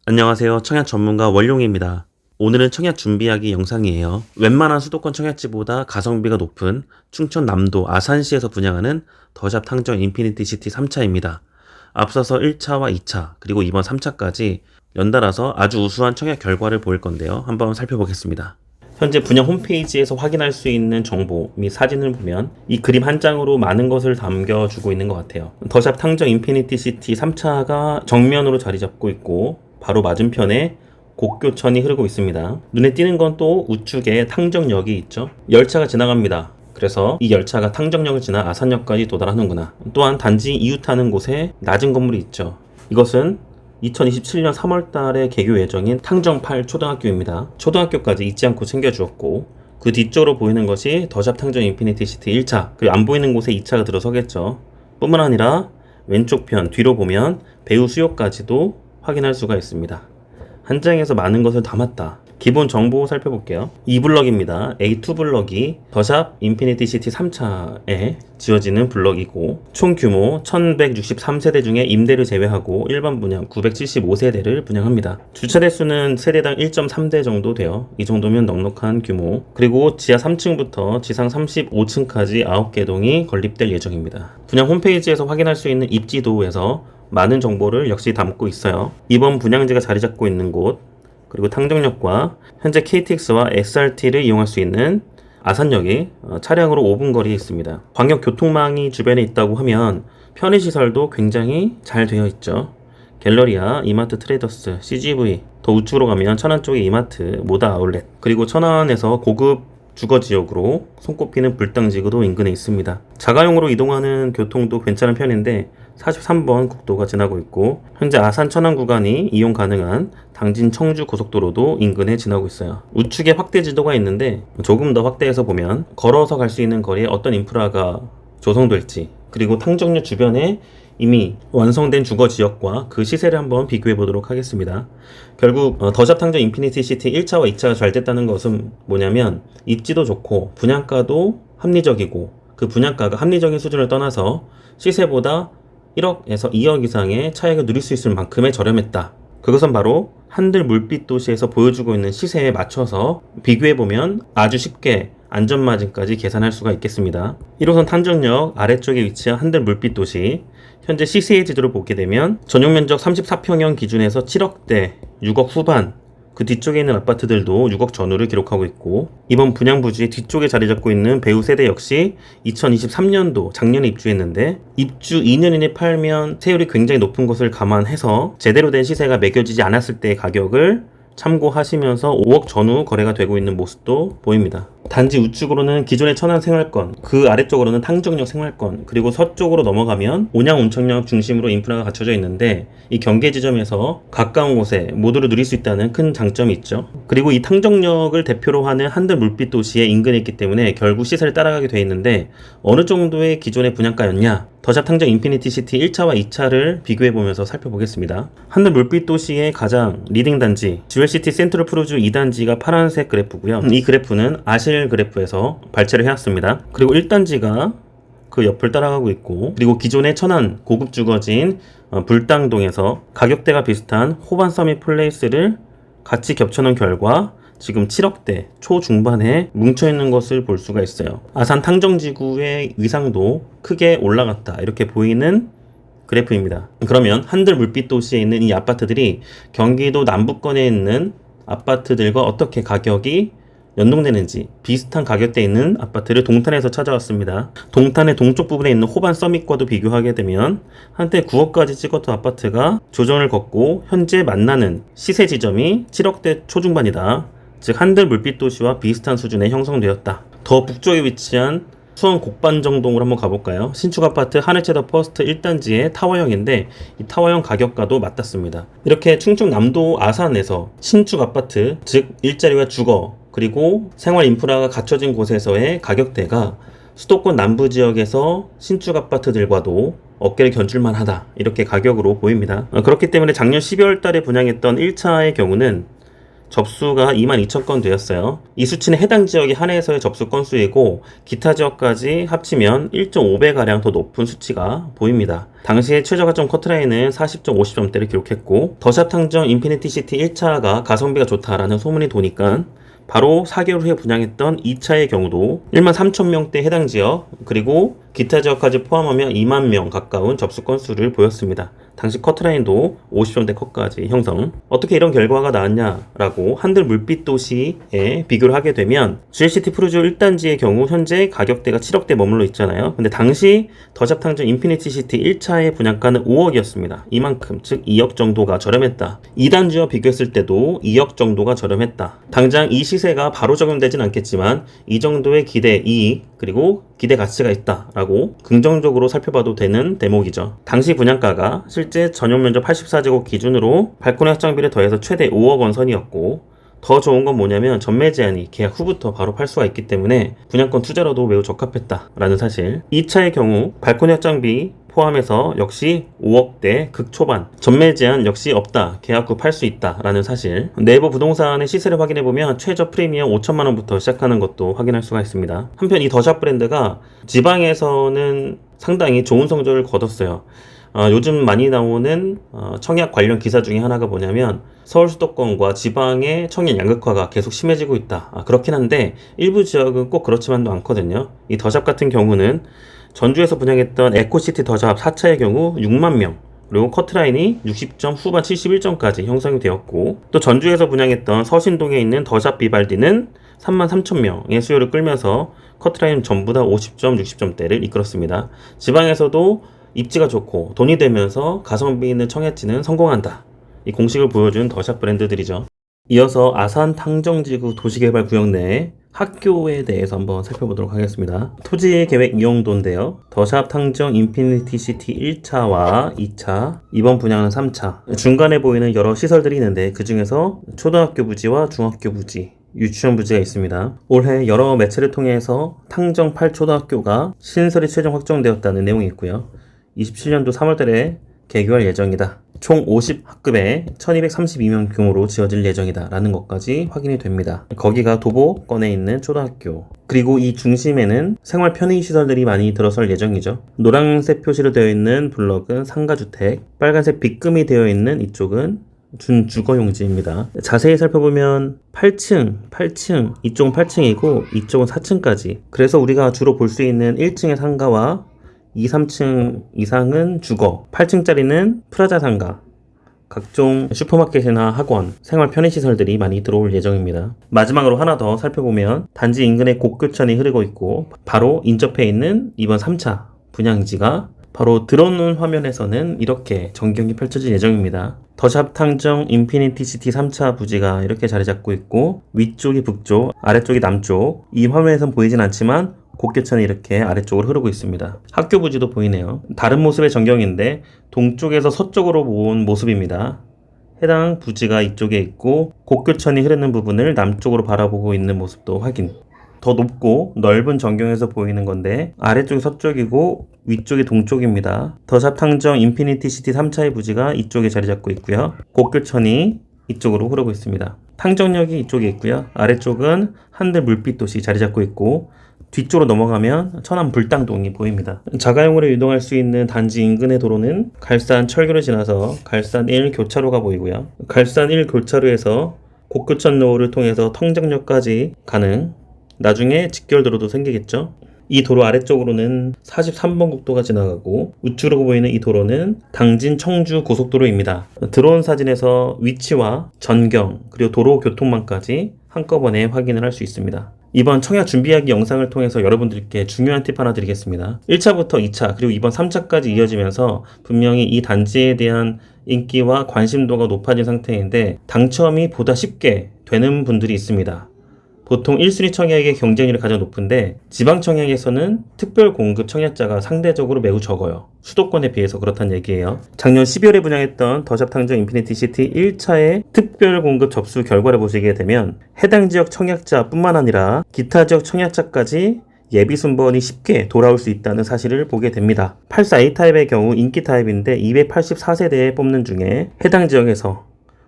안녕하세요. 청약 전문가 원룡입니다. 오늘은 청약 준비하기 영상이에요. 웬만한 수도권 청약지보다 가성비가 높은 충청 남도 아산시에서 분양하는 더샵 탕정 인피니티 시티 3차입니다. 앞서서 1차와 2차 그리고 이번 3차까지 연달아서 아주 우수한 청약 결과를 보일 건데요. 한번 살펴보겠습니다. 현재 분양 홈페이지에서 확인할 수 있는 정보 및 사진을 보면 이 그림 한 장으로 많은 것을 담겨주고 있는 것 같아요. 더샵 탕정 인피니티 시티 3차가 정면으로 자리 잡고 있고 바로 맞은편에 곡교천이 흐르고 있습니다. 눈에 띄는 건 또 우측에 탕정역이 있죠. 열차가 지나갑니다. 그래서 이 열차가 탕정역을 지나 아산역까지 도달하는구나. 또한 단지 이웃하는 곳에 낮은 건물이 있죠. 이것은 2027년 3월달에 개교 예정인 탕정 8 초등학교입니다. 초등학교까지 잊지 않고 챙겨주었고 그 뒤쪽으로 보이는 것이 더샵 탕정 인피니티 시티 1차 그리고 안 보이는 곳에 2차가 들어서겠죠. 뿐만 아니라 왼쪽 편 뒤로 보면 배우 수요까지도 확인할 수가 있습니다. 한 장에서 많은 것을 담았다. 기본 정보 살펴볼게요. 이 블럭입니다. A2 블럭이 더샵 인피니티 시티 3차에 지어지는 블럭이고 총 규모 1163세대 중에 임대를 제외하고 일반 분양 975세대를 분양합니다. 주차 대수는 세대당 1.3대 정도 돼요. 이 정도면 넉넉한 규모. 그리고 지하 3층부터 지상 35층까지 9개 동이 건립될 예정입니다. 분양 홈페이지에서 확인할 수 있는 입지도에서 많은 정보를 역시 담고 있어요. 이번 분양지가 자리 잡고 있는 곳 그리고 탕정역과 현재 KTX와 SRT를 이용할 수 있는 아산역이 차량으로 5분 거리에 있습니다. 광역 교통망이 주변에 있다고 하면 편의시설도 굉장히 잘 되어 있죠. 갤러리아, 이마트 트레이더스, CGV, 더 우측으로 가면 천안 쪽에 이마트, 모다 아울렛, 그리고 천안에서 고급 주거지역으로 손꼽히는 불당지구도 인근에 있습니다. 자가용으로 이동하는 교통도 괜찮은 편인데 43번 국도가 지나고 있고 현재 아산 천안 구간이 이용 가능한 당진 청주 고속도로도 인근에 지나고 있어요. 우측에 확대 지도가 있는데 조금 더 확대해서 보면 걸어서 갈 수 있는 거리에 어떤 인프라가 조성될지 그리고 탕정역 주변에 이미 완성된 주거지역과 그 시세를 한번 비교해 보도록 하겠습니다. 결국 더샵 탕정 인피니티 시티 1차와 2차가 잘 됐다는 것은 뭐냐면 입지도 좋고 분양가도 합리적이고 그 분양가가 합리적인 수준을 떠나서 시세보다 1억에서 2억 이상의 차익을 누릴 수 있을 만큼의 저렴했다. 그것은 바로 한들 물빛 도시에서 보여주고 있는 시세에 맞춰서 비교해보면 아주 쉽게 안전마진까지 계산할 수가 있겠습니다. 1호선 탕정역 아래쪽에 위치한 한들 물빛 도시 현재 시세의 지도를 보게 되면 전용면적 34평형 기준에서 7억대, 6억 후반 그 뒤쪽에 있는 아파트들도 6억 전후를 기록하고 있고 이번 분양 부지의 뒤쪽에 자리 잡고 있는 배우 세대 역시 2023년도 작년에 입주했는데 입주 2년 이내 팔면 세율이 굉장히 높은 것을 감안해서 제대로 된 시세가 매겨지지 않았을 때의 가격을 참고하시면서 5억 전후 거래가 되고 있는 모습도 보입니다. 단지 우측으로는 기존의 천안 생활권, 그 아래쪽으로는 탕정역 생활권, 그리고 서쪽으로 넘어가면 온양 온천역 중심으로 인프라가 갖춰져 있는데 이 경계 지점에서 가까운 곳에 모두를 누릴 수 있다는 큰 장점이 있죠. 그리고 이 탕정역을 대표로 하는 한들 물빛 도시에 인근에 있기 때문에 결국 시세를 따라가게 돼 있는데 어느 정도의 기존의 분양가였냐? 더샵 탕정 인피니티 시티 1차와 2차를 비교해보면서 살펴보겠습니다. 한들 물빛 도시의 가장 리딩 단지 주얼시티 센트럴 프로즈 2단지가 파란색 그래프고요. 이 그래프는 아실 그래프에서 발췌를 해왔습니다. 그리고 1단지가 그 옆을 따라가고 있고 그리고 기존의 천안 고급 주거지인 불당동에서 가격대가 비슷한 호반 서밋 플레이스를 같이 겹쳐놓은 결과 지금 7억대 초중반에 뭉쳐있는 것을 볼 수가 있어요. 아산 탕정지구의 위상도 크게 올라갔다 이렇게 보이는 그래프입니다. 그러면 한들 물빛 도시에 있는 이 아파트들이 경기도 남부권에 있는 아파트들과 어떻게 가격이 연동되는지 비슷한 가격대에 있는 아파트를 동탄에서 찾아왔습니다. 동탄의 동쪽 부분에 있는 호반 서밋과도 비교하게 되면 한때 9억까지 찍었던 아파트가 조정을 걷고 현재 만나는 시세 지점이 7억대 초중반이다. 즉 한들 물빛 도시와 비슷한 수준에 형성되었다. 더 북쪽에 위치한 수원 곡반정동으로 한번 가볼까요? 신축 아파트 하늘채 더 퍼스트 1단지의 타워형인데 이 타워형 가격과도 맞닿습니다. 이렇게 충청 남도 아산에서 신축 아파트 즉 일자리와 주거 그리고 생활 인프라가 갖춰진 곳에서의 가격대가 수도권 남부 지역에서 신축 아파트들과도 어깨를 견줄만 하다 이렇게 가격으로 보입니다. 그렇기 때문에 작년 12월 달에 분양했던 1차의 경우는 접수가 22,000건 되었어요. 이 수치는 해당 지역에 한해서의 접수 건수이고 기타 지역까지 합치면 1.5배가량 더 높은 수치가 보입니다. 당시에 최저 가점 커트라인은 40.50점대를 기록했고 더샵 탕정 인피니티 시티 1차가 가성비가 좋다라는 소문이 도니까 바로 4개월 후에 분양했던 2차의 경우도 13,000명대 해당 지역 그리고 기타 지역까지 포함하면 2만 명 가까운 접수 건수를 보였습니다. 당시 커트라인도 50점대 컷까지 형성. 어떻게 이런 결과가 나왔냐라고 한들 물빛 도시에 비교를 하게 되면 GLCT 프루지오 1단지의 경우 현재 가격대가 7억대 머물러 있잖아요. 근데 당시 더샵 탕정 인피니티 시티 1차의 분양가는 5억이었습니다. 이만큼 즉 2억 정도가 저렴했다. 2단지와 비교했을 때도 2억 정도가 저렴했다. 당장 이 시세가 바로 적용되진 않겠지만 이 정도의 기대, 이익 그리고 기대 가치가 있다라고 긍정적으로 살펴봐도 되는 대목이죠. 당시 분양가가 실제 전용 면적 84제곱 기준으로 발코니 확장비를 더해서 최대 5억 원 선이었고 더 좋은 건 뭐냐면 전매 제한이 계약 후부터 바로 팔 수가 있기 때문에 분양권 투자로도 매우 적합했다라는 사실. 2차의 경우 발코니 확장비 포함해서 역시 5억대 극초반, 전매 제한 역시 없다, 계약 후 팔 수 있다 라는 사실. 네이버 부동산의 시세를 확인해보면 최저 프리미엄 5천만원부터 시작하는 것도 확인할 수가 있습니다. 한편 이 더샵 브랜드가 지방에서는 상당히 좋은 성적을 거뒀어요. 요즘 많이 나오는 청약 관련 기사 중에 하나가 뭐냐면 서울 수도권과 지방의 청약 양극화가 계속 심해지고 있다. 그렇긴 한데 일부 지역은 꼭 그렇지만도 않거든요. 이 더샵 같은 경우는 전주에서 분양했던 에코시티 더샵 4차의 경우 6만 명 그리고 커트라인이 60점 후반 71점까지 형성이 되었고 또 전주에서 분양했던 서신동에 있는 더샵 비발디는 33,000명의 수요를 끌면서 커트라인 전부 다 50점, 60점대를 이끌었습니다. 지방에서도 입지가 좋고 돈이 되면서 가성비 있는 청약지는 성공한다. 이 공식을 보여준 더샵 브랜드들이죠. 이어서 아산 탕정지구 도시개발구역 내에 학교에 대해서 한번 살펴보도록 하겠습니다. 토지계획 이용도인데요. 더샵 탕정 인피니티 시티 1차와 2차, 이번 분양은 3차. 중간에 보이는 여러 시설들이 있는데 그 중에서 초등학교 부지와 중학교 부지, 유치원 부지가 있습니다. 올해 여러 매체를 통해서 탕정 8초등학교가 신설이 최종 확정되었다는 내용이 있고요. 27년도 3월달에 개교할 예정이다. 총 50학급에 1232명 규모로 지어질 예정이다 라는 것까지 확인이 됩니다. 거기가 도보권에 있는 초등학교, 그리고 이 중심에는 생활 편의시설들이 많이 들어설 예정이죠. 노란색 표시로 되어 있는 블럭은 상가주택, 빨간색 빗금이 되어 있는 이쪽은 준주거용지입니다. 자세히 살펴보면 8층, 이쪽은 8층이고 이쪽은 4층까지. 그래서 우리가 주로 볼 수 있는 1층의 상가와 2, 3층 이상은 주거, 8층짜리는 프라자 상가, 각종 슈퍼마켓이나 학원, 생활 편의시설들이 많이 들어올 예정입니다. 마지막으로 하나 더 살펴보면 단지 인근에 곡교천이 흐르고 있고 바로 인접해 있는 이번 3차 분양지가 바로 들어오는 화면에서는 이렇게 전경이 펼쳐질 예정입니다. 더샵 탕정 인피니티 시티 3차 부지가 이렇게 자리 잡고 있고 위쪽이 북쪽, 아래쪽이 남쪽. 이 화면에선 보이진 않지만 곡교천이 이렇게 아래쪽으로 흐르고 있습니다. 학교 부지도 보이네요. 다른 모습의 전경인데 동쪽에서 서쪽으로 모은 모습입니다. 해당 부지가 이쪽에 있고 곡교천이 흐르는 부분을 남쪽으로 바라보고 있는 모습도 확인. 더 높고 넓은 전경에서 보이는 건데 아래쪽이 서쪽이고 위쪽이 동쪽입니다. 더샵 탕정 인피니티 시티 3차의 부지가 이쪽에 자리 잡고 있고요. 곡교천이 이쪽으로 흐르고 있습니다. 탕정역이 이쪽에 있고요. 아래쪽은 한들 물빛 도시 자리 잡고 있고 뒤쪽으로 넘어가면 천안 불당동이 보입니다. 자가용으로 이동할 수 있는 단지 인근의 도로는 갈산 철교를 지나서 갈산 1 교차로가 보이고요. 갈산 1 교차로에서 곡교천로를 통해서 탕정역까지 가는 나중에 직결도로도 생기겠죠. 이 도로 아래쪽으로는 43번 국도가 지나가고 우측으로 보이는 이 도로는 당진 청주 고속도로입니다. 드론 사진에서 위치와 전경 그리고 도로 교통망까지 한꺼번에 확인을 할 수 있습니다. 이번 청약 준비하기 영상을 통해서 여러분들께 중요한 팁 하나 드리겠습니다. 1차부터 2차 그리고 이번 3차까지 이어지면서 분명히 이 단지에 대한 인기와 관심도가 높아진 상태인데 당첨이 보다 쉽게 되는 분들이 있습니다. 보통 1순위 청약의 경쟁률이 가장 높은데 지방 청약에서는 특별 공급 청약자가 상대적으로 매우 적어요. 수도권에 비해서 그렇다는 얘기예요. 작년 12월에 분양했던 더샵 탕정 인피니티 시티 1차의 특별 공급 접수 결과를 보시게 되면 해당 지역 청약자뿐만 아니라 기타 지역 청약자까지 예비 순번이 쉽게 돌아올 수 있다는 사실을 보게 됩니다. 84A 타입의 경우 인기 타입인데 284세대에 뽑는 중에 해당 지역에서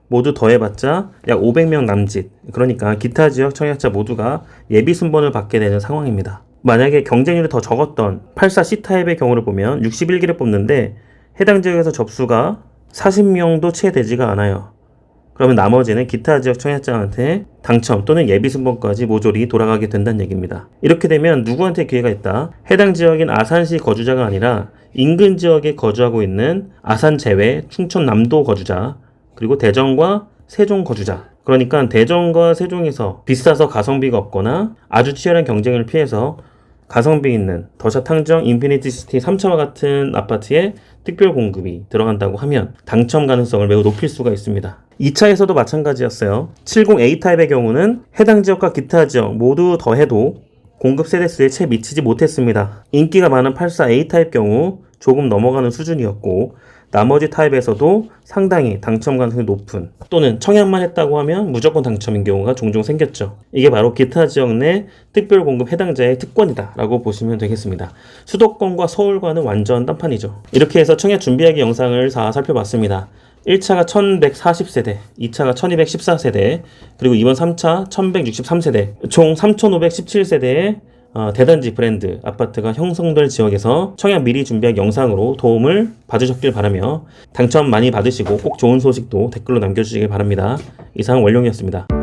모두 더해봤자 약 500명 남짓, 그러니까 기타 지역 청약자 모두가 예비 순번을 받게 되는 상황입니다. 만약에 경쟁률이 더 적었던 84 C타입의 경우를 보면 61개를 뽑는데 해당 지역에서 접수가 40명도 채 되지가 않아요. 그러면 나머지는 기타 지역 청약자한테 당첨 또는 예비 순번까지 모조리 돌아가게 된다는 얘기입니다. 이렇게 되면 누구한테 기회가 있다? 해당 지역인 아산시 거주자가 아니라 인근 지역에 거주하고 있는 아산 제외 충청 남도 거주자, 그리고 대전과 세종 거주자. 그러니까 대전과 세종에서 비싸서 가성비가 없거나 아주 치열한 경쟁을 피해서 가성비 있는 더샵 탕정 인피니티 시티 3차와 같은 아파트에 특별 공급이 들어간다고 하면 당첨 가능성을 매우 높일 수가 있습니다. 2차에서도 마찬가지였어요. 70A 타입의 경우는 해당 지역과 기타 지역 모두 더해도 공급 세대수에 채 미치지 못했습니다. 인기가 많은 84A 타입 경우 조금 넘어가는 수준이었고, 나머지 타입에서도 상당히 당첨 가능성이 높은, 또는 청약만 했다고 하면 무조건 당첨인 경우가 종종 생겼죠. 이게 바로 기타 지역 내 특별 공급 해당자의 특권이다 라고 보시면 되겠습니다. 수도권과 서울과는 완전 딴판이죠. 이렇게 해서 청약 준비하기 영상을 다 살펴봤습니다. 1차가 1140세대, 2차가 1214세대, 그리고 이번 3차 1163세대, 총 3517세대의 대단지 브랜드 아파트가 형성될 지역에서 청약 미리 준비한 영상으로 도움을 받으셨길 바라며 당첨 많이 받으시고 꼭 좋은 소식도 댓글로 남겨주시길 바랍니다. 이상 원룡이었습니다.